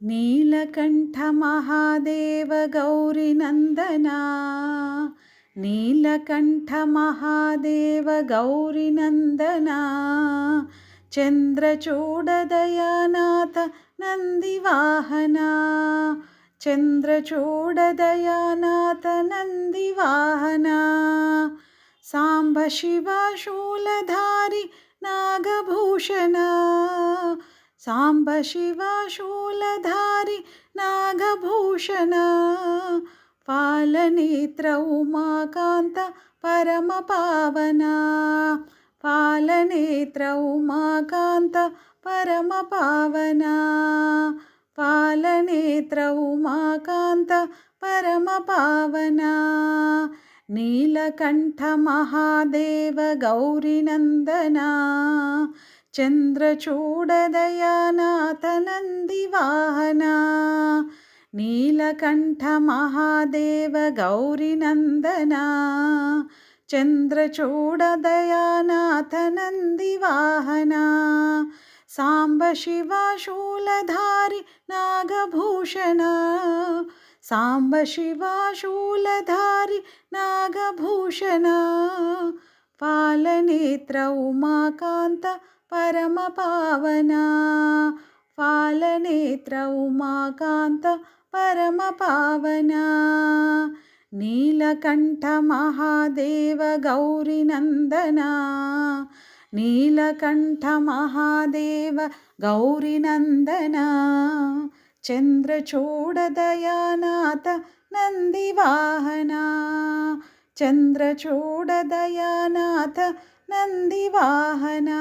నీలకంఠ మహాదేవ గౌరీనందనా నీలకంఠ మహాదేవ గౌరీనందనా చంద్రచూడదయానాథ నందివాహనా చంద్రచూడదయానాథ నందివాహనా సాంబ శివ శూలధారి నాగభూషణ సాంబ శివ శూలధారి నాగభూషణ పాలనేత్ర ఉమాకాంత పరమ పావన పాలనేత్ర ఉమాకాంత పరమ పావన పాలనేత్ర ఉమాకాంత పరమ పావన నీలకంఠ మహాదేవ గౌరీనందనా చంద్రచూడదయానాథ నందివాహనా నీలకంఠ మహాదేవ గౌరీనందనా చంద్రచూడదయానాథ నందివాహనా సాంబ శివ శూలధారి నాగభూషణ సాంబ శివ శూలధారి నాగభూషణ పాలనేత్ర ఉమాకాంత పరమ పావన పాలనేత్ర ఉమాకాంత పరమ పావన నీలకంఠ మహాదేవ గౌరీనందనా నీలకంఠ మహాదేవ గౌరీనందనా చంద్రచూడదయానాథ నందివాహనా చంద్రచూడదయానాథ నందివాహనా.